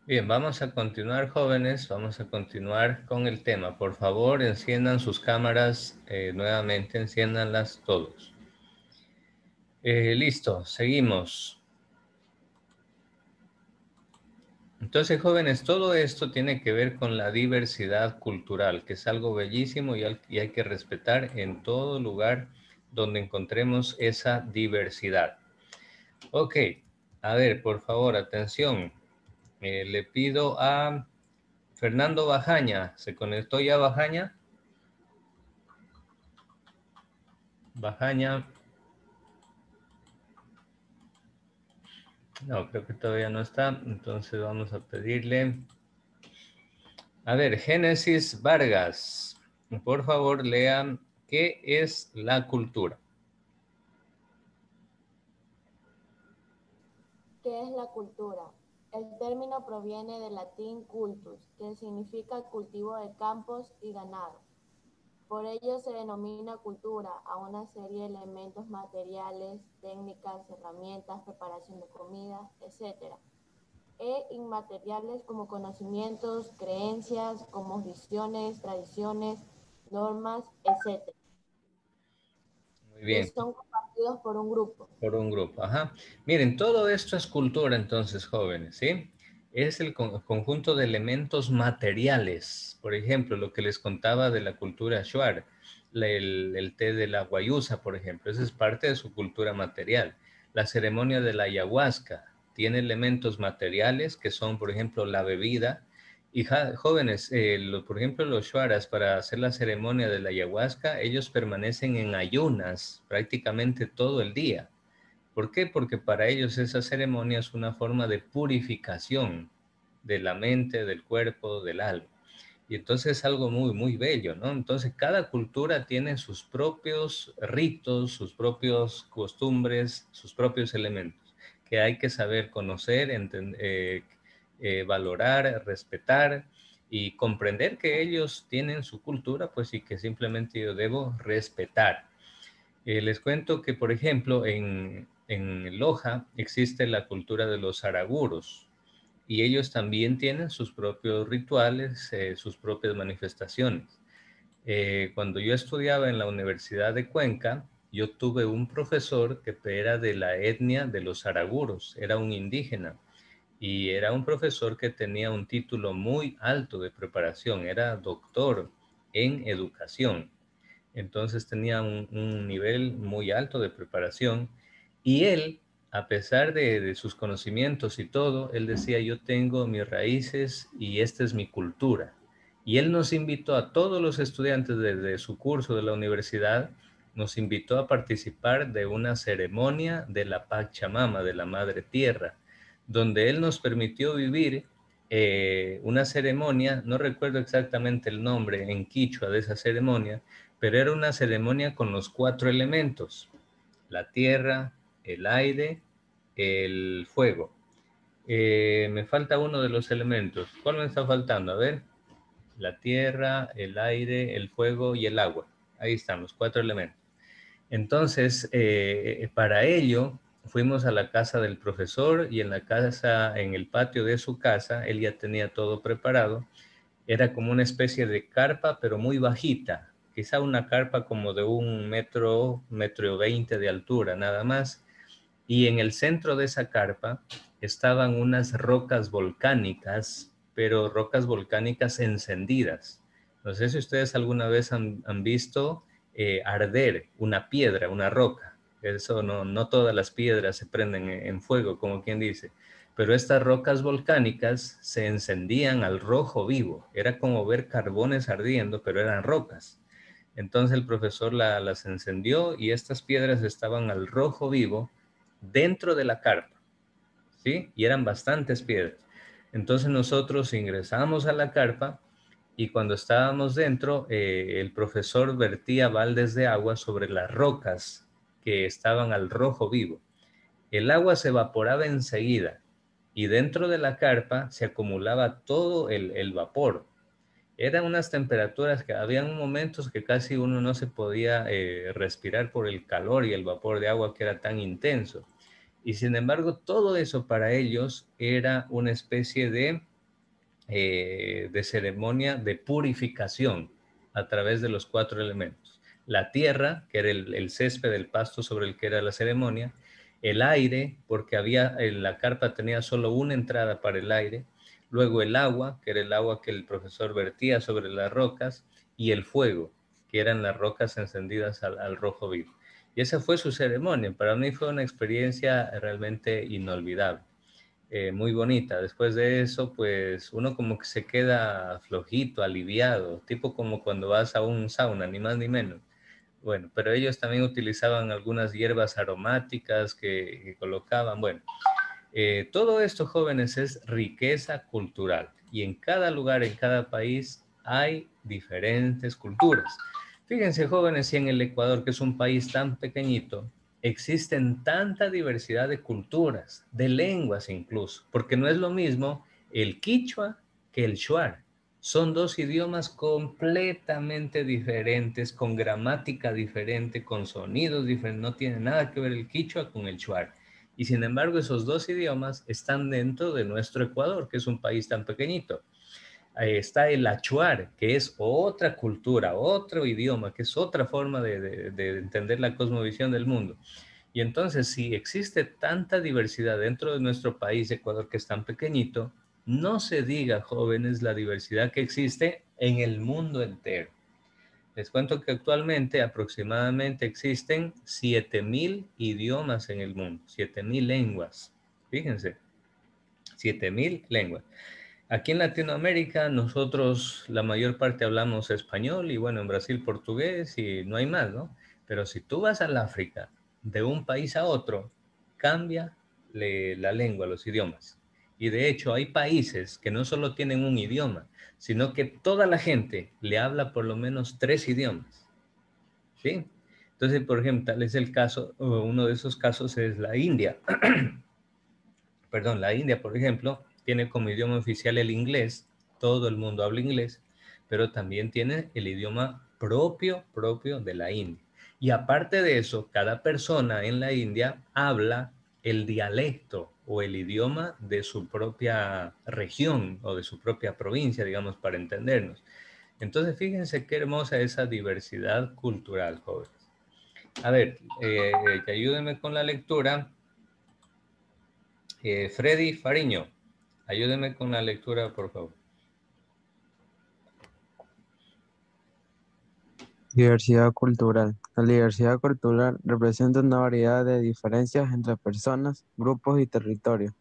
Bien, vamos a continuar, jóvenes, vamos a continuar con el tema. Por favor, enciendan sus cámaras nuevamente, enciéndanlas todos. Listo, seguimos. Entonces, jóvenes, todo esto tiene que ver con la diversidad cultural, que es algo bellísimo y hay que respetar en todo lugar donde encontremos esa diversidad. Ok, a ver, por favor, atención. Le pido a Fernando Bajaña. ¿Se conectó ya Bajaña? Bajaña. No, creo que todavía no está. Entonces vamos a pedirle. A ver, Génesis Vargas. Por favor, lean qué es la cultura. ¿Qué es la cultura? El término proviene del latín cultus, que significa cultivo de campos y ganado. Por ello se denomina cultura a una serie de elementos materiales, técnicas, herramientas, preparación de comida, etc. E inmateriales como conocimientos, creencias, como visiones, tradiciones, normas, etc. Muy Que bien, son compartidos por un grupo. por un grupo. Ajá. Miren, todo esto es cultura entonces, jóvenes, ¿sí? Es el conjunto de elementos materiales. Por ejemplo, lo que les contaba de la cultura Shuar, el té de la guayusa, por ejemplo, esa es parte de su cultura material. La ceremonia de la ayahuasca tiene elementos materiales que son, por ejemplo, la bebida. Y jóvenes, por ejemplo, los shuaras para hacer la ceremonia de la ayahuasca, ellos permanecen en ayunas prácticamente todo el día. ¿Por qué? Porque para ellos esa ceremonia es una forma de purificación de la mente, del cuerpo, del alma. Y entonces es algo muy, muy bello, ¿no? Entonces cada cultura tiene sus propios ritos, sus propios costumbres, sus propios elementos que hay que saber conocer, valorar, respetar y comprender que ellos tienen su cultura, pues y que simplemente yo debo respetar. Les cuento que, por ejemplo, en Loja existe la cultura de los araguros y ellos también tienen sus propios rituales, sus propias manifestaciones. Cuando yo estudiaba en la Universidad de Cuenca, yo tuve un profesor que era de la etnia de los araguros, era un indígena y era un profesor que tenía un título muy alto de preparación, era doctor en educación. Entonces tenía un nivel muy alto de preparación y él, a pesar de sus conocimientos y todo, él decía, yo tengo mis raíces y esta es mi cultura. Y él nos invitó a todos los estudiantes de su curso de la universidad, nos invitó a participar de una ceremonia de la Pachamama, de la Madre Tierra, donde él nos permitió vivir una ceremonia, no recuerdo exactamente el nombre en quichua de esa ceremonia, pero era una ceremonia con los 4 elementos: la tierra, el aire, el fuego. Me falta uno de los elementos. ¿Cuál me está faltando? A ver, la tierra, el aire, el fuego y el agua. Ahí están los 4 elementos. Entonces, para ello, fuimos a la casa del profesor y en la casa, en el patio de su casa, él ya tenía todo preparado. Era como una especie de carpa, pero muy bajita, quizá una carpa como de 1 metro, 1,20 m de altura, nada más. Y en el centro de esa carpa estaban unas rocas volcánicas, pero rocas volcánicas encendidas. No sé si ustedes alguna vez han visto arder una piedra, una roca. Eso no, no todas las piedras se prenden en fuego, como quien dice. Pero estas rocas volcánicas se encendían al rojo vivo. Era como ver carbones ardiendo, pero eran rocas. Entonces el profesor las encendió y estas piedras estaban al rojo vivo dentro de la carpa, ¿sí? Y eran bastantes piedras. Entonces nosotros ingresamos a la carpa y cuando estábamos dentro, el profesor vertía baldes de agua sobre las rocas que estaban al rojo vivo. El agua se evaporaba enseguida y dentro de la carpa se acumulaba todo el vapor. Eran unas temperaturas que habían momentos que casi uno no se podía respirar por el calor y el vapor de agua que era tan intenso. Y sin embargo, todo eso para ellos era una especie de de ceremonia de purificación a través de los 4 elementos. La tierra, que era el césped, el pasto sobre el que era la ceremonia, el aire, porque la carpa tenía solo una entrada para el aire, luego el agua, que era el agua que el profesor vertía sobre las rocas, y el fuego, que eran las rocas encendidas al rojo vivo. Y esa fue su ceremonia. Para mí fue una experiencia realmente inolvidable, muy bonita. Después de eso, pues uno como que se queda flojito, aliviado, tipo como cuando vas a un sauna, ni más ni menos. Bueno, pero ellos también utilizaban algunas hierbas aromáticas que colocaban. Bueno, todo esto, jóvenes, es riqueza cultural y en cada lugar, en cada país, hay diferentes culturas. Fíjense, jóvenes, si en el Ecuador, que es un país tan pequeñito, existen tanta diversidad de culturas, de lenguas incluso, porque no es lo mismo el quichua que el shuar. Son dos idiomas completamente diferentes, con gramática diferente, con sonidos diferentes. No tiene nada que ver el quichua con el shuar. Y sin embargo, esos dos idiomas están dentro de nuestro Ecuador, que es un país tan pequeñito. Ahí está el achuar, que es otra cultura, otro idioma, que es otra forma de entender la cosmovisión del mundo. Y entonces, si existe tanta diversidad dentro de nuestro país, Ecuador, que es tan pequeñito, no se diga, jóvenes, la diversidad que existe en el mundo entero. Les cuento que actualmente aproximadamente existen 7.000 idiomas en el mundo, 7.000 lenguas. Fíjense, 7.000 lenguas. Aquí en Latinoamérica nosotros la mayor parte hablamos español y bueno, en Brasil portugués y no hay más, ¿no? Pero si tú vas al África, de un país a otro, cambia la lengua, los idiomas. Y de hecho hay países que no solo tienen un idioma, sino que toda la gente le habla por lo menos 3 idiomas. ¿Sí? Entonces, por ejemplo, tal es el caso, uno de esos casos es la India. Perdón, la India, por ejemplo, tiene como idioma oficial el inglés, todo el mundo habla inglés, pero también tiene el idioma propio de la India. Y aparte de eso, cada persona en la India habla el dialecto o el idioma de su propia región o de su propia provincia, digamos, para entendernos. Entonces, fíjense qué hermosa esa diversidad cultural, jóvenes. A ver, que ayúdenme con la lectura. Freddy Fariño, ayúdeme con la lectura, por favor. Diversidad cultural. La diversidad cultural representa una variedad de diferencias entre personas, grupos y territorios,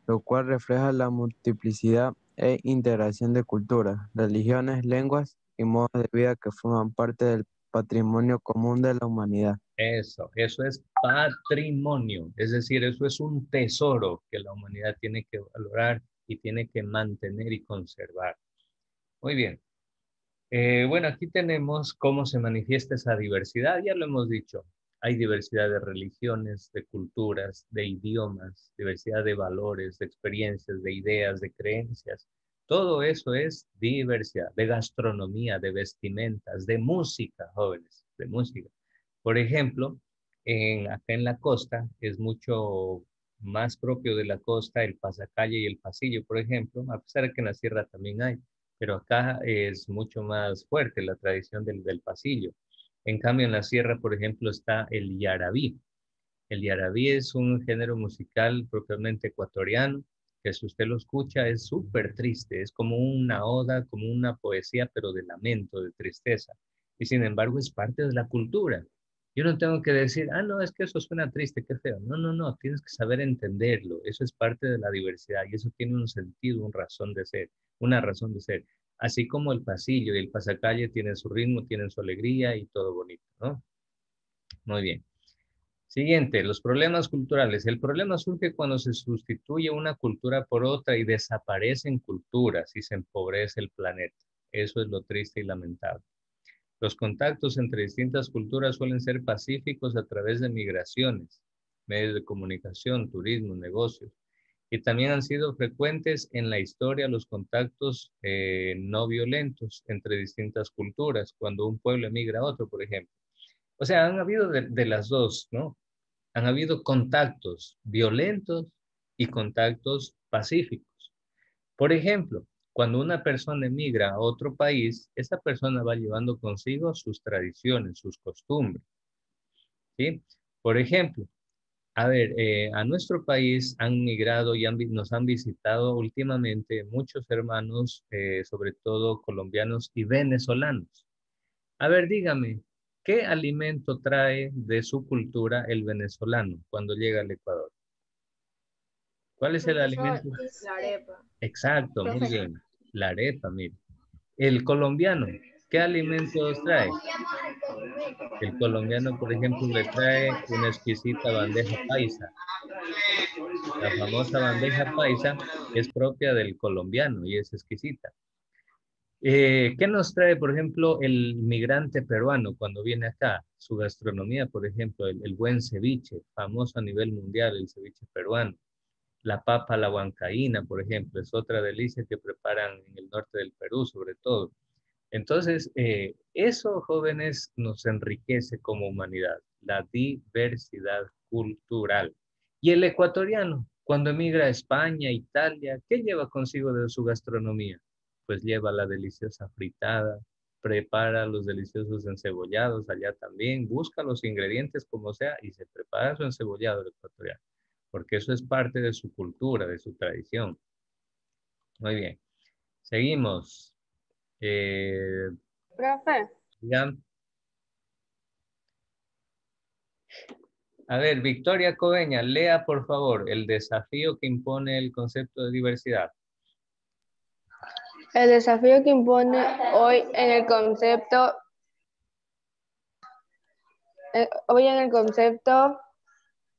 lo cual refleja la multiplicidad e integración de culturas, religiones, lenguas y modos de vida que forman parte del patrimonio común de la humanidad. Eso es patrimonio, es decir, eso es un tesoro que la humanidad tiene que valorar y tiene que mantener y conservar. Muy bien. Bueno, aquí tenemos cómo se manifiesta esa diversidad, ya lo hemos dicho. Hay diversidad de religiones, de culturas, de idiomas, diversidad de valores, de experiencias, de ideas, de creencias. Todo eso es diversidad, de gastronomía, de vestimentas, de música, jóvenes, de música. Por ejemplo, acá en la costa es mucho más propio de la costa el pasacalle y el pasillo, por ejemplo, a pesar de que en la sierra también hay, pero acá es mucho más fuerte la tradición del pasillo. En cambio, en la sierra, por ejemplo, está el yarabí. El yarabí es un género musical propiamente ecuatoriano, que si usted lo escucha es súper triste, es como una oda, como una poesía, pero de lamento, de tristeza. Y sin embargo es parte de la cultura. Yo no tengo que decir, ah, no, es que eso suena triste, qué feo. No, no, no, tienes que saber entenderlo. Eso es parte de la diversidad y eso tiene un sentido, una razón de ser, una razón de ser. Así como el pasillo y el pasacalle tienen su ritmo, tienen su alegría y todo bonito, ¿no? Muy bien. Siguiente, los problemas culturales. El problema surge cuando se sustituye una cultura por otra y desaparecen culturas y se empobrece el planeta. Eso es lo triste y lamentable. Los contactos entre distintas culturas suelen ser pacíficos a través de migraciones, medios de comunicación, turismo, negocios. Y también han sido frecuentes en la historia los contactos no violentos entre distintas culturas, cuando un pueblo emigra a otro, por ejemplo. O sea, han habido de las dos, ¿no? Han habido contactos violentos y contactos pacíficos. Por ejemplo, Cuando una persona emigra a otro país, esa persona va llevando consigo sus tradiciones, sus costumbres, ¿sí? Por ejemplo, a ver, a nuestro país han migrado y nos han visitado últimamente muchos hermanos, sobre todo colombianos y venezolanos. A ver, dígame, ¿qué alimento trae de su cultura el venezolano cuando llega al Ecuador? ¿Cuál es el Profesor, alimento? la arepa. Exacto, muy Profe, bien. La arepa, mire. El colombiano, ¿qué alimentos trae? El colombiano, por ejemplo, le trae una exquisita bandeja paisa. La famosa bandeja paisa es propia del colombiano y es exquisita. ¿Qué nos trae, por ejemplo, el migrante peruano cuando viene acá? Su gastronomía, por ejemplo, el buen ceviche, famoso a nivel mundial, el ceviche peruano. La papa a la huancaína, por ejemplo, es otra delicia que preparan en el norte del Perú, sobre todo. Entonces, eso, jóvenes, nos enriquece como humanidad, la diversidad cultural. Y el ecuatoriano, cuando emigra a España, Italia, ¿qué lleva consigo de su gastronomía? Pues lleva la deliciosa fritada, prepara los deliciosos encebollados allá también, busca los ingredientes como sea y se prepara su encebollado el ecuatoriano, porque eso es parte de su cultura, de su tradición. Muy bien, seguimos. Eh, profe, digan, a ver, Victoria Coveña, lea por favor el desafío que impone el concepto de diversidad. El desafío que impone hoy en el concepto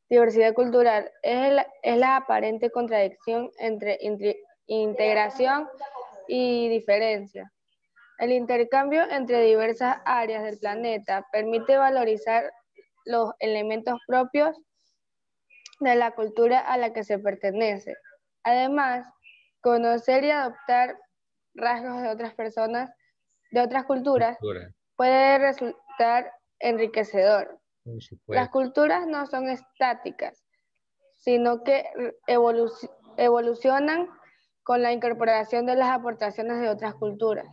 diversidad cultural es la aparente contradicción entre integración y diferencia. El intercambio entre diversas áreas del planeta permite valorizar los elementos propios de la cultura a la que se pertenece. Además, conocer y adoptar rasgos de otras personas, de otras culturas, Cultura, puede resultar enriquecedor. por Las supuesto. culturas no son estáticas, sino que evolucionan con la incorporación de las aportaciones de otras culturas.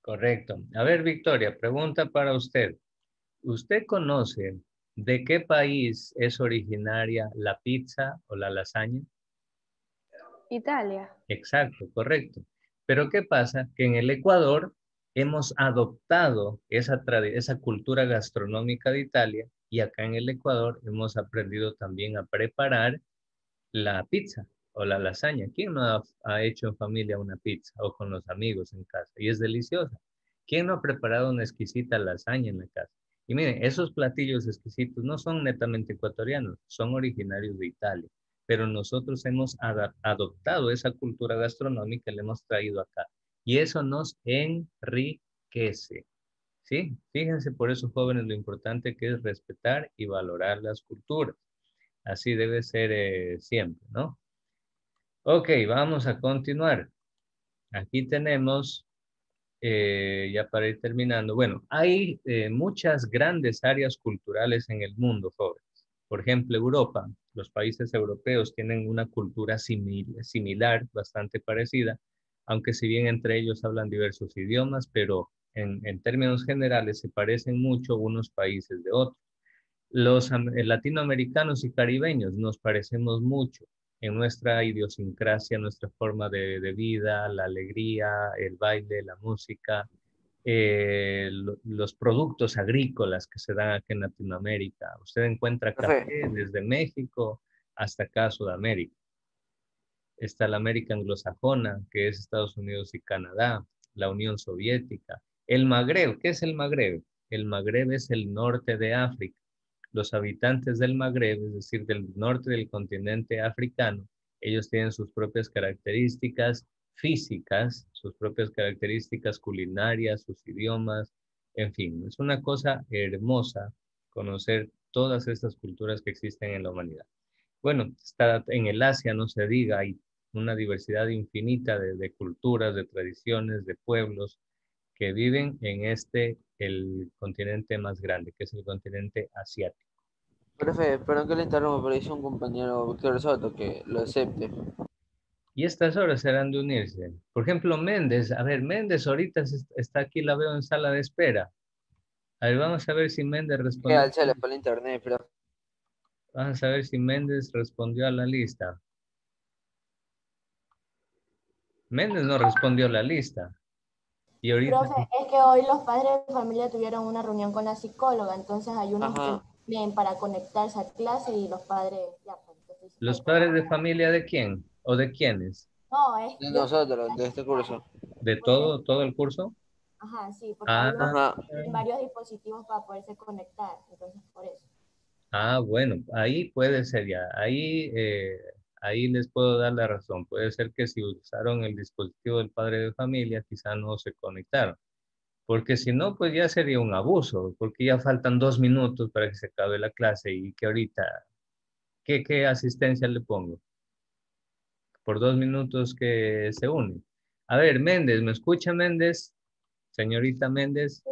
Correcto. A ver, Victoria, pregunta para usted. ¿Usted conoce de qué país es originaria la pizza o la lasaña? Italia. Exacto, correcto. Pero ¿qué pasa? Que en el Ecuador hemos adoptado esa cultura gastronómica de Italia y acá en el Ecuador hemos aprendido también a preparar la pizza o la lasaña. ¿Quién no ha hecho en familia una pizza o con los amigos en casa? Y es deliciosa. ¿Quién no ha preparado una exquisita lasaña en la casa? Y miren, esos platillos exquisitos no son netamente ecuatorianos, son originarios de Italia, pero nosotros hemos adoptado esa cultura gastronómica y la hemos traído acá. Y eso nos enriquece. ¿Sí? Fíjense por eso, jóvenes, lo importante que es respetar y valorar las culturas. Así debe ser siempre, ¿no? Ok, vamos a continuar. Aquí tenemos, ya para ir terminando, bueno, hay muchas grandes áreas culturales en el mundo, jóvenes. Por ejemplo, Europa, los países europeos tienen una cultura similar, bastante parecida, aunque si bien entre ellos hablan diversos idiomas, pero en términos generales se parecen mucho unos países de otros. Los latinoamericanos y caribeños nos parecemos mucho en nuestra idiosincrasia, nuestra forma de vida, la alegría, el baile, la música, los productos agrícolas que se dan aquí en Latinoamérica. Usted encuentra Profe, café desde México hasta acá Sudamérica. Está la América anglosajona, que es Estados Unidos y Canadá, la Unión Soviética. El Magreb, ¿qué es el Magreb? El Magreb es el norte de África. Los habitantes del Magreb, es decir, del norte del continente africano, ellos tienen sus propias características físicas, sus propias características culinarias, sus idiomas, en fin, es una cosa hermosa conocer todas estas culturas que existen en la humanidad. Bueno, está en el Asia, no se diga, hay una diversidad infinita de culturas, de tradiciones, de pueblos que viven en el continente más grande, que es el continente asiático. profe, perdón que le interrumpa, pero dice un compañero Víctor Soto que lo acepte. Y estas horas serán de unirse. Por ejemplo, Méndez. A ver, Méndez ahorita está aquí, la veo en sala de espera. A ver, vamos a ver si Méndez Que respondió. al se le fue el internet, pero... Vamos a ver si Méndez respondió a la lista. Méndez no respondió a la lista. Y ahorita... Profe, es que hoy los padres de familia tuvieron una reunión con la psicóloga, entonces hay unos que vienen para conectarse a clase y los padres ya, pues, entonces se ¿Los están padres de conectando. familia de quién? ¿O de quiénes? No, es De de nosotros, de este curso. ¿De porque, todo el curso? ajá, sí, porque Ah, algunos Ajá. tienen varios dispositivos para poderse conectar, entonces por eso. bueno, ahí puede ser ya. Ahí les puedo dar la razón. Puede ser que si usaron el dispositivo del padre de familia, quizá no se conectaron. Porque si no, pues ya sería un abuso, porque ya faltan 2 minutos para que se acabe la clase y que ahorita, ¿qué asistencia le pongo? Por 2 minutos que se une. A ver, Méndez, ¿me escucha Méndez? Señorita Méndez.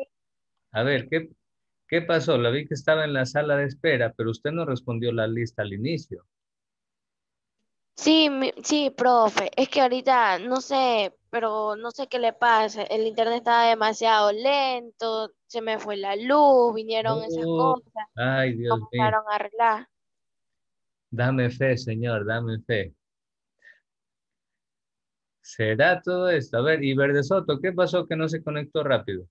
A ver, ¿qué pasó? La vi que estaba en la sala de espera, pero usted no respondió la lista al inicio. Sí, sí, profe, es que ahorita no sé, pero no sé qué le pasa. El internet estaba demasiado lento, se me fue la luz, vinieron esas Oh, cosas, ay, Dios mío. comenzaron a arreglar. Dame fe, señor, dame fe. ¿Será todo esto? A ver, y Verde Soto, ¿qué pasó que no se conectó rápido?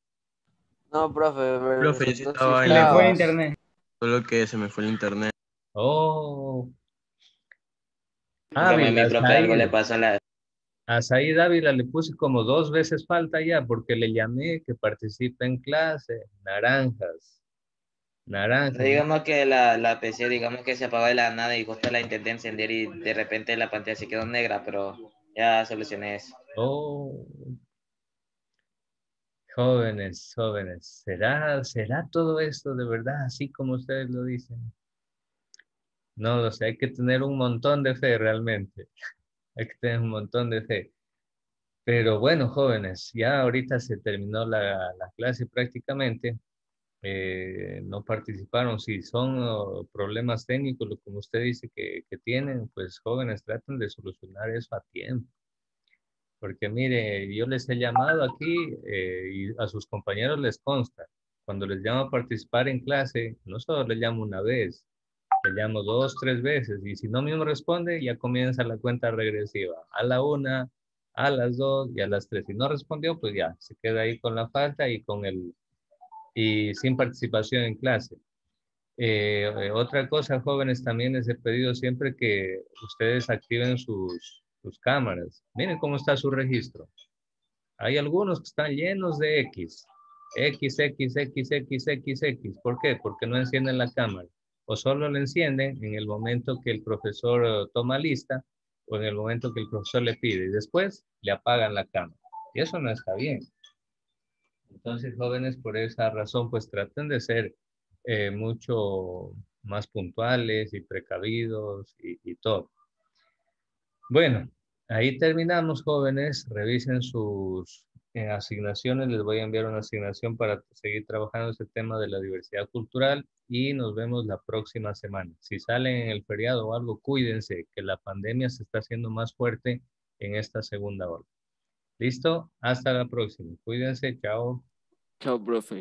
No, profe, pero Profe, yo sí nosotros sí estaba Se le fue el estabas. internet. solo que se me fue el internet. Oh, Dígame, mi Ávila, profe, algo le Said. pasa a la... A Said Ávila le puse como 2 veces falta ya porque le llamé que participe en clase. Naranjas, naranjas. Digamos que la PC, digamos que se apagó de la nada y justo la intenté encender y de repente la pantalla se quedó negra, pero ya solucioné eso. Oh, jóvenes, jóvenes. ¿Será todo esto de verdad así como ustedes lo dicen? No lo sé, hay que tener un montón de fe realmente. Hay que tener un montón de fe. Pero bueno, jóvenes, ya ahorita se terminó la clase prácticamente. No participaron. Si son problemas técnicos, como usted dice que tienen, pues jóvenes, traten de solucionar eso a tiempo. Porque mire, yo les he llamado aquí y a sus compañeros les consta. Cuando les llamo a participar en clase, no solo les llamo una vez, le llamo 2, 3 veces y si no me responde, ya comienza la cuenta regresiva. A la 1, a las 2 y a las 3. Si no respondió, pues ya, se queda ahí con la falta y sin participación en clase. Otra cosa, jóvenes, también les he pedido siempre que ustedes activen sus cámaras. Miren cómo está su registro. Hay algunos que están llenos de X. X, X, X, X, X, X. ¿Por qué? Porque no encienden la cámara. O solo la encienden en el momento que el profesor toma lista o en el momento que el profesor le pide. Y después le apagan la cámara. Y eso no está bien. Entonces, jóvenes, por esa razón, pues traten de ser mucho más puntuales y precavidos y todo. Bueno, ahí terminamos, jóvenes. Revisen sus asignaciones. Les voy a enviar una asignación para seguir trabajando este tema de la diversidad cultural y nos vemos la próxima semana. Si salen en el feriado o algo, cuídense, que la pandemia se está haciendo más fuerte en esta segunda ola. ¿Listo? Hasta la próxima. Cuídense. Chao. Chao, profe.